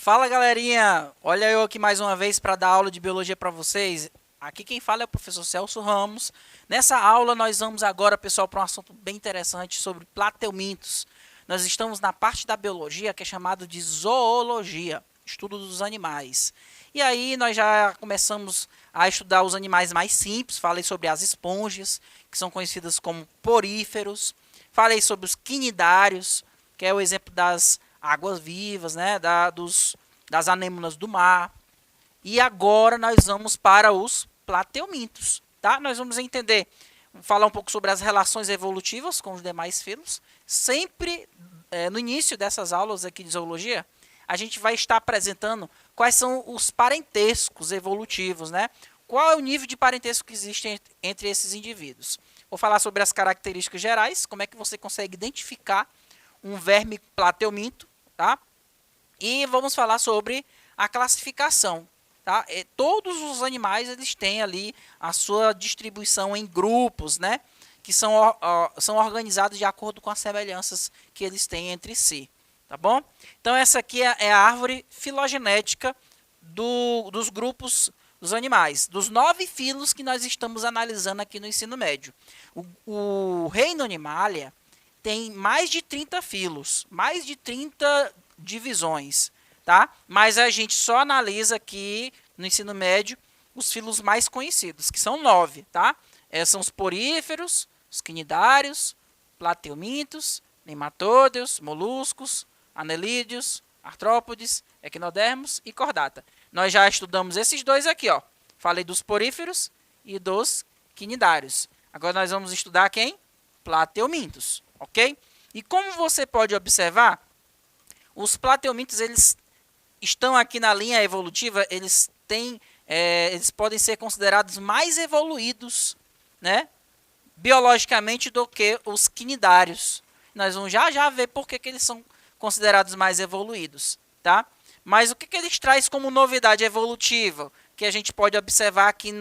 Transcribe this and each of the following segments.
Fala galerinha, olha eu aqui mais uma vez para dar aula de biologia para vocês. Aqui quem fala é o professor Celso Ramos. Nessa aula nós vamos agora, pessoal, para um assunto bem interessante sobre plateumintos. Nós estamos na parte da biologia que é chamado de zoologia, estudo dos animais. E aí nós já começamos a estudar os animais mais simples, falei sobre as esponjas, que são conhecidas como poríferos. Falei sobre os quinidários, que é o exemplo das águas vivas, né, das anêmonas do mar. E agora nós vamos para os plateumintos, tá? Nós vamos entender, falar um pouco sobre as relações evolutivas com os demais filos. Sempre no início dessas aulas aqui de zoologia, a gente vai estar apresentando quais são os parentescos evolutivos, né? Qual é o nível de parentesco que existe entre esses indivíduos. Vou falar sobre as características gerais, como é que você consegue identificar um verme plateuminto, tá? E vamos falar sobre a classificação, tá? Todos os animais eles têm ali a sua distribuição em grupos, né? Que são organizados de acordo com as semelhanças que eles têm entre si, tá bom? Então essa aqui é a árvore filogenética dos grupos dos animais, dos 9 filos que nós estamos analisando aqui no ensino médio. O reino Animalia tem mais de 30 filos, mais de 30 divisões, tá? Mas a gente só analisa aqui no ensino médio os filos mais conhecidos, que são 9, tá? São os poríferos, os quinidários, plateumintos, nematódeos, moluscos, anelídeos, artrópodes, equinodermos e cordata. Nós já estudamos esses dois aqui, ó. Falei dos poríferos e dos quinidários. Agora nós vamos estudar quem? Plateumintos, ok? E como você pode observar, os plateumintos eles estão aqui na linha evolutiva, eles podem ser considerados mais evoluídos, né, biologicamente do que os quinidários. Nós vamos já ver por que eles são considerados mais evoluídos, tá? Mas o que eles trazem como novidade evolutiva que a gente pode observar aqui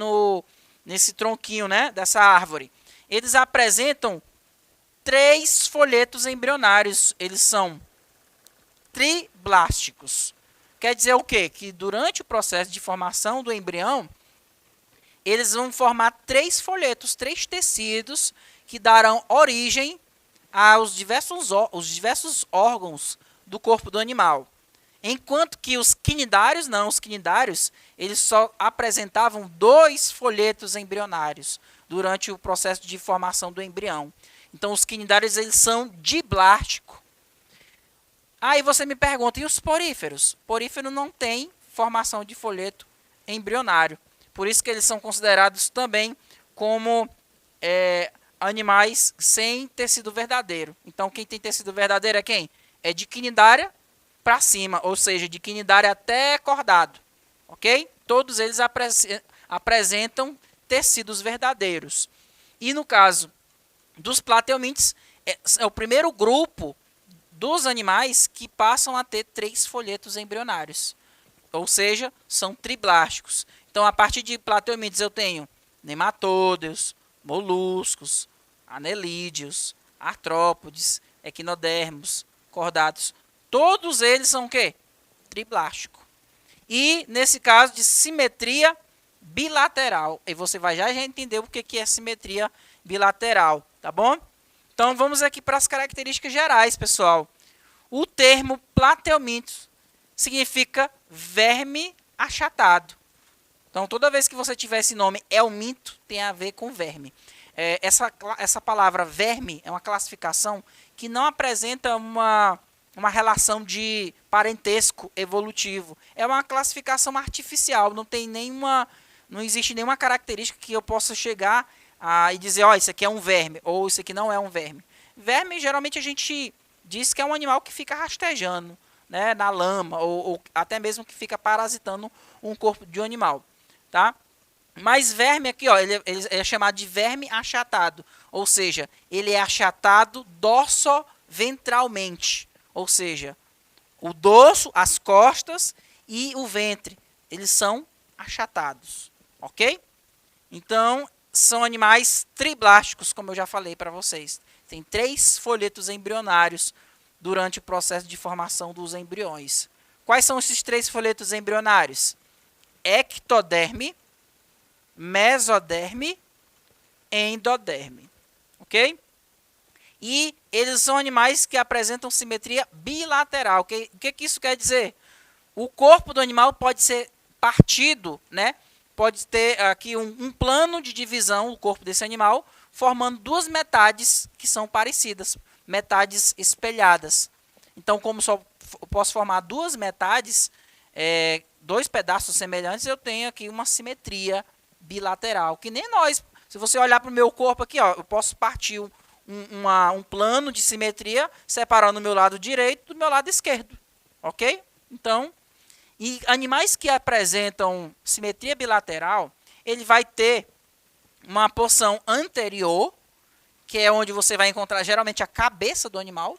nesse tronquinho, né, dessa árvore? Eles apresentam 3 folhetos embrionários. Eles são triblásticos. Quer dizer o quê? Que durante o processo de formação do embrião, eles vão formar 3 folhetos, 3 tecidos que darão origem aos diversos órgãos do corpo do animal. Enquanto que os quinidários, não, os quinidários, eles só apresentavam 2 folhetos embrionários durante o processo de formação do embrião. Então, os quinidários eles são diblásticos. Aí você me pergunta, e os poríferos? Porífero não tem formação de folheto embrionário. Por isso que eles são considerados também como animais sem tecido verdadeiro. Então, quem tem tecido verdadeiro é quem? É de quinidária para cima, ou seja, de quinidária até cordado. Ok? Todos eles apresentam tecidos verdadeiros. E no caso dos plateumintos, é o primeiro grupo dos animais que passam a ter 3 folhetos embrionários. Ou seja, são triblásticos. Então, a partir de plateumintos eu tenho nematódeos, moluscos, anelídeos, artrópodes, equinodermos, cordatos. Todos eles são o quê? Triblástico. E, nesse caso, de simetria bilateral. E você vai já entender o que é simetria bilateral, tá bom? Então, vamos aqui para as características gerais, pessoal. O termo plateumintos significa verme achatado. Então, toda vez que você tiver esse nome euminto, tem a ver com verme. Essa palavra verme é uma classificação que não apresenta uma relação de parentesco evolutivo. É uma classificação artificial, não existe nenhuma característica que eu possa chegar e dizer, ó, isso aqui é um verme, ou isso aqui não é um verme. Verme, geralmente, a gente diz que é um animal que fica rastejando, né, na lama, ou até mesmo que fica parasitando um corpo de um animal, tá? Mas verme aqui, ó, ele é chamado de verme achatado, ou seja, ele é achatado dorsoventralmente, ou seja, o dorso, as costas e o ventre, eles são achatados, ok? Então, são animais triblásticos, como eu já falei para vocês. Tem 3 folhetos embrionários durante o processo de formação dos embriões. Quais são esses 3 folhetos embrionários? Ectoderme, mesoderme, endoderme. Ok? E eles são animais que apresentam simetria bilateral. O que isso quer dizer? O corpo do animal pode ser partido, né? Pode ter aqui um plano de divisão, o corpo desse animal, formando 2 metades que são parecidas, metades espelhadas. Então, como só eu posso formar 2 metades, 2 pedaços semelhantes, eu tenho aqui uma simetria bilateral, que nem nós. Se você olhar para o meu corpo aqui, ó, eu posso partir um plano de simetria separando o meu lado direito do meu lado esquerdo, ok? Então, e animais que apresentam simetria bilateral, ele vai ter uma porção anterior, que é onde você vai encontrar geralmente a cabeça do animal,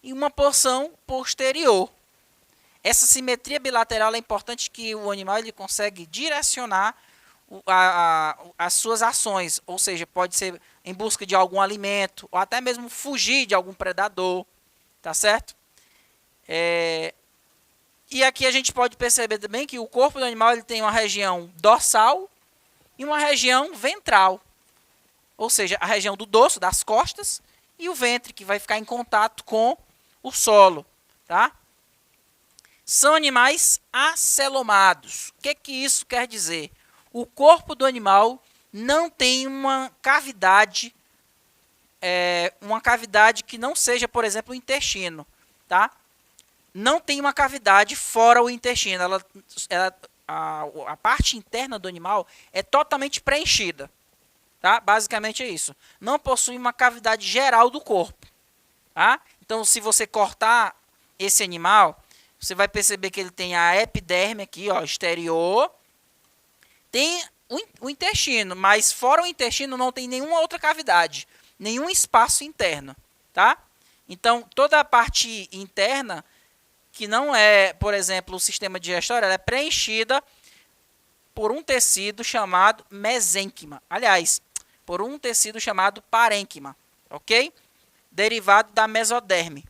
e uma porção posterior. Essa simetria bilateral é importante que o animal ele consegue direcionar as suas ações, ou seja, pode ser em busca de algum alimento, ou até mesmo fugir de algum predador, tá certo? E aqui a gente pode perceber também que o corpo do animal ele tem uma região dorsal e uma região ventral, ou seja, a região do dorso, das costas, e o ventre, que vai ficar em contato com o solo, tá? São animais acelomados. O que isso quer dizer? O corpo do animal não tem uma cavidade que não seja, por exemplo, o intestino, tá? Não tem uma cavidade fora o intestino. A parte interna do animal é totalmente preenchida, tá? Basicamente é isso. Não possui uma cavidade geral do corpo, tá? Então, se você cortar esse animal, você vai perceber que ele tem a epiderme aqui, ó, exterior. Tem o intestino, mas fora o intestino não tem nenhuma outra cavidade, nenhum espaço interno, tá? Então, toda a parte interna, que não é, por exemplo, o sistema digestório, ela é preenchida por um tecido chamado mesênquima. Aliás, por um tecido chamado parênquima, ok? Derivado da mesoderme.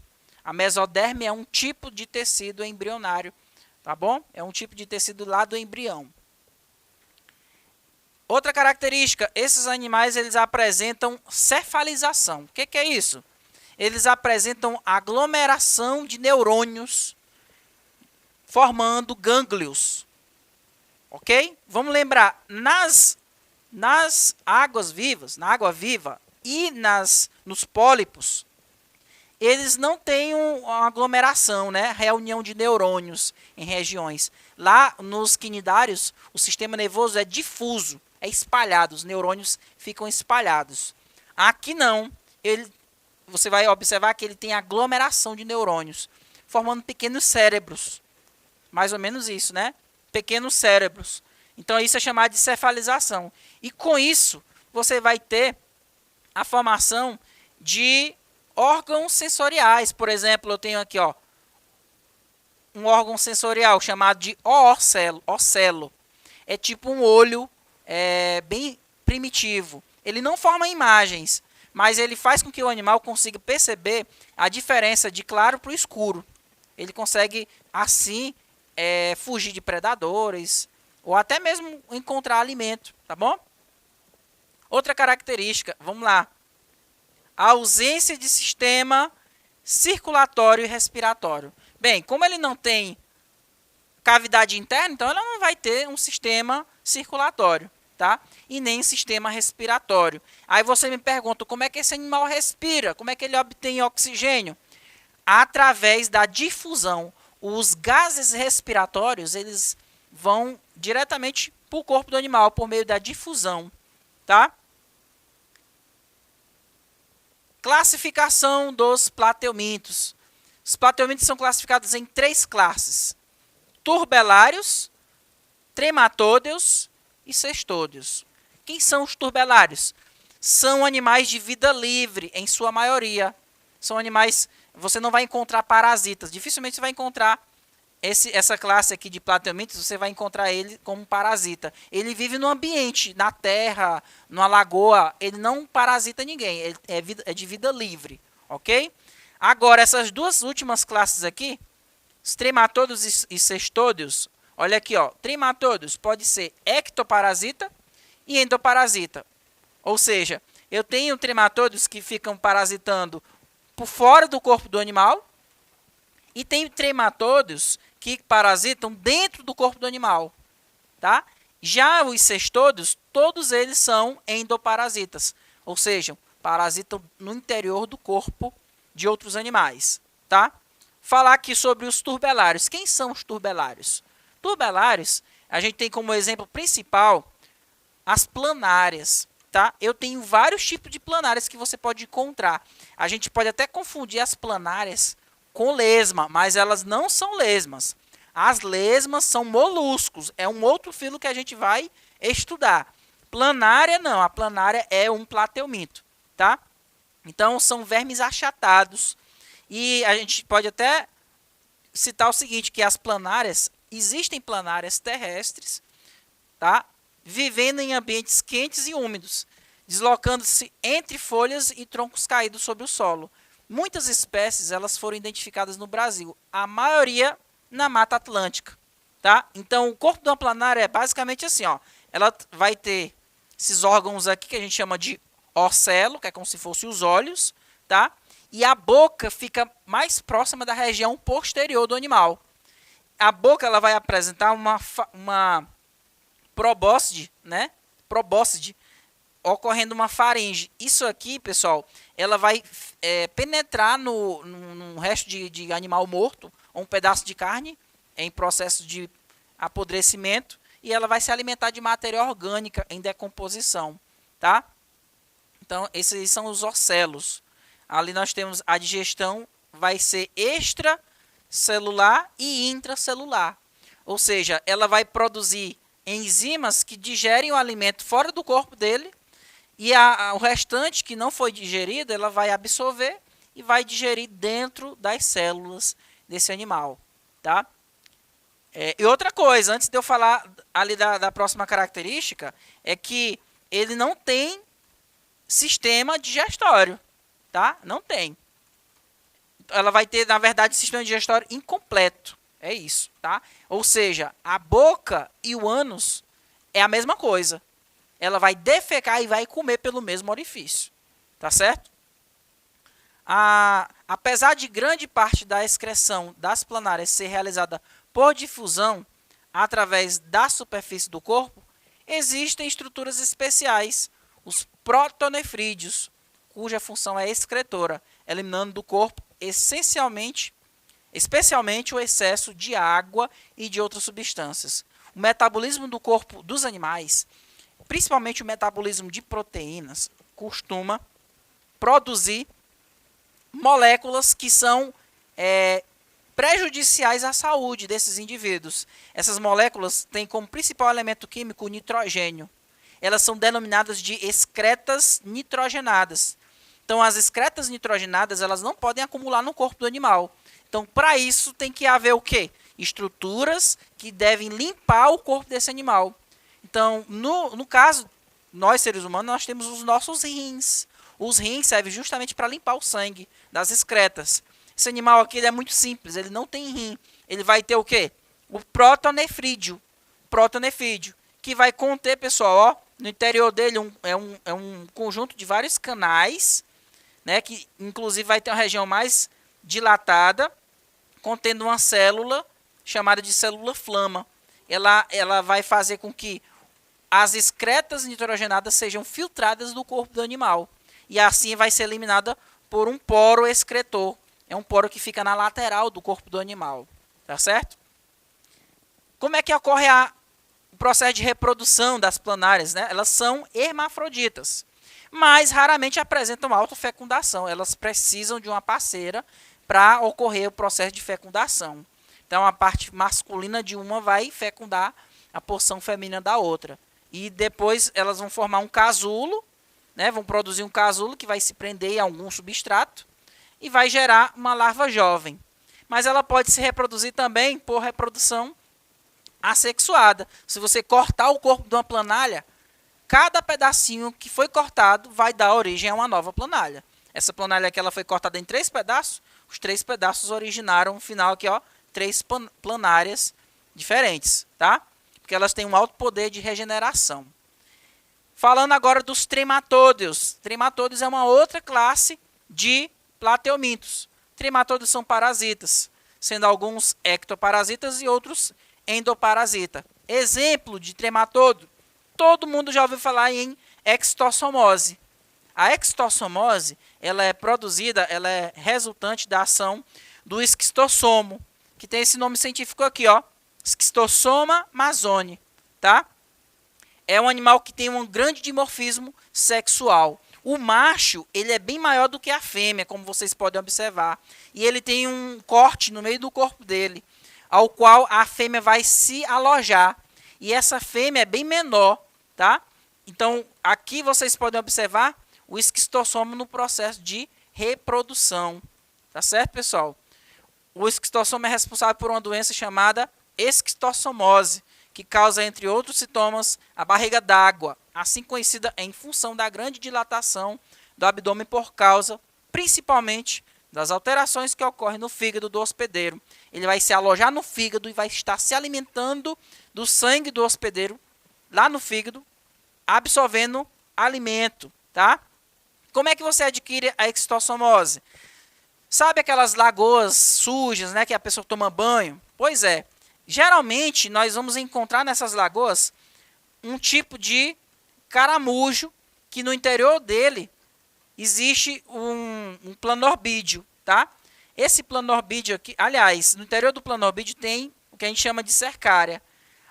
A mesoderme é um tipo de tecido embrionário, tá bom? É um tipo de tecido lá do embrião. Outra característica, esses animais eles apresentam cefalização. O que é isso? Eles apresentam aglomeração de neurônios formando gânglios. Ok? Vamos lembrar, nas águas vivas, na água viva e nos pólipos, eles não têm uma aglomeração, né? Reunião de neurônios em regiões. Lá nos quinidários, o sistema nervoso é difuso, é espalhado, os neurônios ficam espalhados. Aqui não, você vai observar que ele tem aglomeração de neurônios, formando pequenos cérebros. Mais ou menos isso, né? Pequenos cérebros. Então, isso é chamado de cefalização. E com isso, você vai ter a formação de órgãos sensoriais. Por exemplo, eu tenho aqui, ó, um órgão sensorial chamado de ocelo. É tipo um olho bem primitivo. Ele não forma imagens, mas ele faz com que o animal consiga perceber a diferença de claro para o escuro. Ele consegue, assim, fugir de predadores ou até mesmo encontrar alimento, tá bom? Outra característica, vamos lá. A ausência de sistema circulatório e respiratório. Bem, como ele não tem cavidade interna, então ela não vai ter um sistema circulatório, tá? E nem um sistema respiratório. Aí você me pergunta, como é que esse animal respira? Como é que ele obtém oxigênio? Através da difusão. Os gases respiratórios, eles vão diretamente para o corpo do animal por meio da difusão, tá? Classificação dos plateumintos. Os plateumintos são classificados em 3 classes: turbelários, trematódeos e cestódeos. Quem são os turbelários? São animais de vida livre, em sua maioria. São animais, você não vai encontrar parasitas. Dificilmente você vai encontrar essa classe aqui de plateumintos, você vai encontrar ele como parasita. Ele vive no ambiente, na terra, numa lagoa, ele não parasita ninguém, ele é de vida livre, ok? Agora, essas 2 últimas classes aqui, Os trematódeos e cestôdeos, olha aqui, ó, trematódeos pode ser ectoparasita e endoparasita. Ou seja, eu tenho trematódeos que ficam parasitando por fora do corpo do animal e tem trematódeos que parasitam dentro do corpo do animal, tá? Já os cestôdeos, todos eles são endoparasitas, ou seja, parasitam no interior do corpo de outros animais, tá? Falar aqui sobre os turbelários. Quem são os turbelários? Turbelários, a gente tem como exemplo principal as planárias, tá? Eu tenho vários tipos de planárias que você pode encontrar. A gente pode até confundir as planárias com lesma, mas elas não são lesmas. As lesmas são moluscos, é um outro filo que a gente vai estudar. Planária não, a planária é um plateuminto, tá? Então são vermes achatados e a gente pode até citar o seguinte, que as planárias, existem planárias terrestres, tá? Vivendo em ambientes quentes e úmidos, deslocando-se entre folhas e troncos caídos sobre o solo. Muitas espécies elas foram identificadas no Brasil, a maioria na Mata Atlântica, tá? Então, o corpo de uma planária é basicamente assim, ó. Ela vai ter esses órgãos aqui que a gente chama de ocelo, que é como se fossem os olhos, tá? E a boca fica mais próxima da região posterior do animal. A boca ela vai apresentar uma probóscide, né? Probóscide, ocorrendo uma faringe. Isso aqui, pessoal, ela vai penetrar no resto de animal morto, ou um pedaço de carne, em processo de apodrecimento, e ela vai se alimentar de matéria orgânica em decomposição, tá? Então, esses são os ocelos. Ali nós temos a digestão, vai ser extracelular e intracelular. Ou seja, ela vai produzir enzimas que digerem o alimento fora do corpo dele, e o restante que não foi digerido, ela vai absorver e vai digerir dentro das células desse animal, tá? E outra coisa, antes de eu falar ali da próxima característica, é que ele não tem sistema digestório, tá? Não tem. Ela vai ter, na verdade, sistema digestório incompleto. É isso, tá? Ou seja, a boca e o ânus é a mesma coisa. Ela vai defecar e vai comer pelo mesmo orifício, tá certo? Apesar de grande parte da excreção das planárias ser realizada por difusão através da superfície do corpo, existem estruturas especiais, os protonefrídeos, cuja função é excretora, eliminando do corpo especialmente o excesso de água e de outras substâncias. O metabolismo do corpo dos animais, principalmente o metabolismo de proteínas, costuma produzir moléculas que são prejudiciais à saúde desses indivíduos. Essas moléculas têm como principal elemento químico o nitrogênio. Elas são denominadas de excretas nitrogenadas. Então, as excretas nitrogenadas elas não podem acumular no corpo do animal. Então, para isso, tem que haver o quê? Estruturas que devem limpar o corpo desse animal. Então, no caso, nós seres humanos, nós temos os nossos rins. Os rins servem justamente para limpar o sangue das excretas. Esse animal aqui ele é muito simples, ele não tem rim. Ele vai ter o quê? O protonefrídeo, que vai conter, pessoal, ó, no interior dele é um conjunto de vários canais, né, que inclusive vai ter uma região mais dilatada, contendo uma célula chamada de célula flama. Ela vai fazer com que as excretas nitrogenadas sejam filtradas do corpo do animal. E assim vai ser eliminada por um poro excretor. É um poro que fica na lateral do corpo do animal. Tá certo? Como é que ocorre o processo de reprodução das planárias? Né? Elas são hermafroditas, mas raramente apresentam autofecundação. Elas precisam de uma parceira para ocorrer o processo de fecundação. Então, a parte masculina de uma vai fecundar a porção feminina da outra. E depois elas vão formar um casulo, né? Vão produzir um casulo que vai se prender a algum substrato e vai gerar uma larva jovem. Mas ela pode se reproduzir também por reprodução assexuada. Se você cortar o corpo de uma planária, cada pedacinho que foi cortado vai dar origem a uma nova planária. Essa planária aqui ela foi cortada em 3 pedaços, os 3 pedaços originaram um final aqui, ó, três planárias diferentes, tá? Porque elas têm um alto poder de regeneração. Falando agora dos trematódeos. Trematódeos é uma outra classe de plateumintos. Trematódeos são parasitas, sendo alguns ectoparasitas e outros endoparasitas. Exemplo de trematódio, todo mundo já ouviu falar em extossomose. A extossomose, ela é produzida, ela é resultante da ação do esquistossomo, que tem esse nome científico aqui, ó, Esquistossoma mazoni, tá? É um animal que tem um grande dimorfismo sexual. O macho, ele é bem maior do que a fêmea, como vocês podem observar. E ele tem um corte no meio do corpo dele, ao qual a fêmea vai se alojar. E essa fêmea é bem menor, tá? Então, aqui vocês podem observar o esquistossomo no processo de reprodução. Tá certo, pessoal? O esquistossomo é responsável por uma doença chamada esquistossomose, que causa, entre outros sintomas, a barriga d'água, assim conhecida em função da grande dilatação do abdômen por causa, principalmente, das alterações que ocorrem no fígado do hospedeiro. Ele vai se alojar no fígado e vai estar se alimentando do sangue do hospedeiro lá no fígado, absorvendo alimento, tá? Como é que você adquire a esquistossomose? Sabe aquelas lagoas sujas, né, que a pessoa toma banho? Pois é. Geralmente, nós vamos encontrar nessas lagoas um tipo de caramujo que no interior dele existe um planorbídeo, tá? Esse planorbídeo aqui, aliás, no interior do planorbídeo tem o que a gente chama de cercária.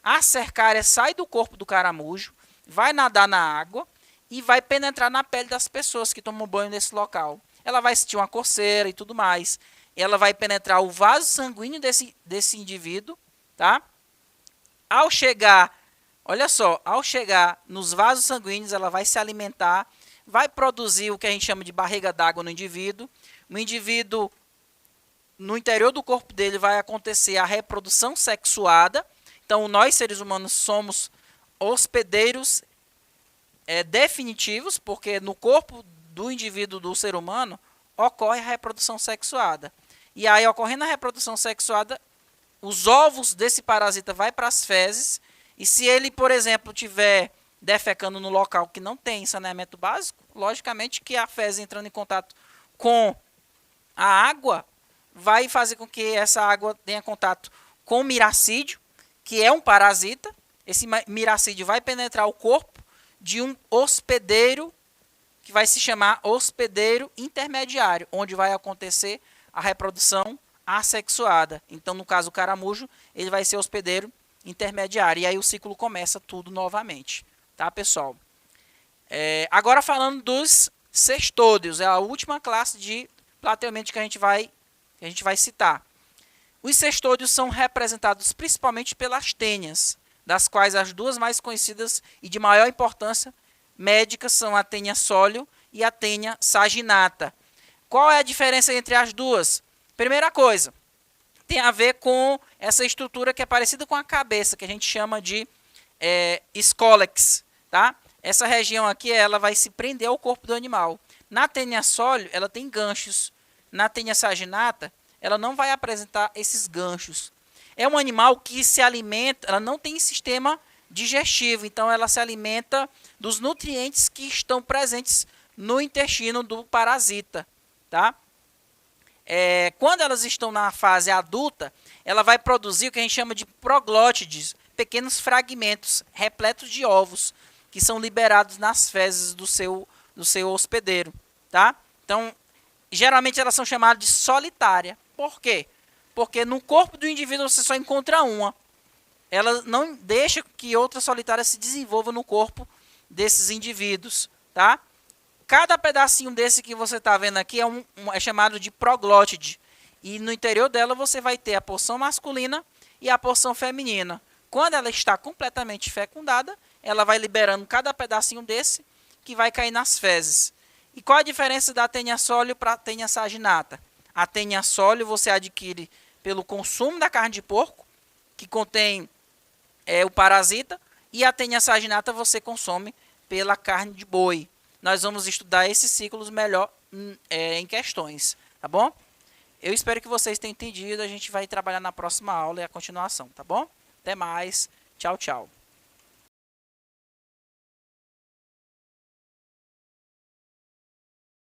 A cercária sai do corpo do caramujo, vai nadar na água e vai penetrar na pele das pessoas que tomam banho nesse local. Ela vai sentir uma coceira e tudo mais. Ela vai penetrar o vaso sanguíneo desse indivíduo, tá? Ao chegar, olha só, ao chegar nos vasos sanguíneos, ela vai se alimentar, vai produzir o que a gente chama de barriga d'água no indivíduo. O indivíduo, no interior do corpo dele, vai acontecer a reprodução sexuada. Então, nós, seres humanos, somos hospedeiros definitivos, porque no corpo do indivíduo, do ser humano, ocorre a reprodução sexuada. E aí, ocorrendo a reprodução sexuada, os ovos desse parasita vai para as fezes, e se ele, por exemplo, tiver defecando no local que não tem saneamento básico, logicamente que a fezes entrando em contato com a água, vai fazer com que essa água tenha contato com o miracídio, que é um parasita. Esse miracídio vai penetrar o corpo de um hospedeiro, que vai se chamar hospedeiro intermediário, onde vai acontecer a reprodução assexuada. Então, no caso, o caramujo, ele vai ser hospedeiro intermediário. E aí o ciclo começa tudo novamente. Tá, pessoal? Agora falando dos cestódeos. É a última classe de plateumintos que a gente vai citar. Os cestódeos são representados principalmente pelas tênias, das quais as duas mais conhecidas e de maior importância médica são a tênia sólio e a tênia saginata. Qual é a diferença entre as duas? Primeira coisa, tem a ver com essa estrutura que é parecida com a cabeça, que a gente chama de escólex, tá? Essa região aqui, ela vai se prender ao corpo do animal. Na tênia sólio, ela tem ganchos. Na tênia saginata, ela não vai apresentar esses ganchos. É um animal que se alimenta, ela não tem sistema digestivo, então ela se alimenta dos nutrientes que estão presentes no intestino do parasita, tá? Quando elas estão na fase adulta, ela vai produzir o que a gente chama de proglótides, pequenos fragmentos repletos de ovos, que são liberados nas fezes do seu hospedeiro, tá? Então, geralmente elas são chamadas de solitária. Por quê? Porque no corpo do indivíduo você só encontra uma. Ela não deixa que outra solitária se desenvolva no corpo desses indivíduos, tá? Cada pedacinho desse que você está vendo aqui é chamado de proglótide. E no interior dela você vai ter a porção masculina e a porção feminina. Quando ela está completamente fecundada, ela vai liberando cada pedacinho desse que vai cair nas fezes. E qual a diferença da tênia sólio para a tênia saginata? A tênia sólio você adquire pelo consumo da carne de porco, que contém o parasita, e a tênia saginata você consome pela carne de boi. Nós vamos estudar esses ciclos melhor em questões, tá bom? Eu espero que vocês tenham entendido. A gente vai trabalhar na próxima aula e a continuação, tá bom? Até mais. Tchau, tchau.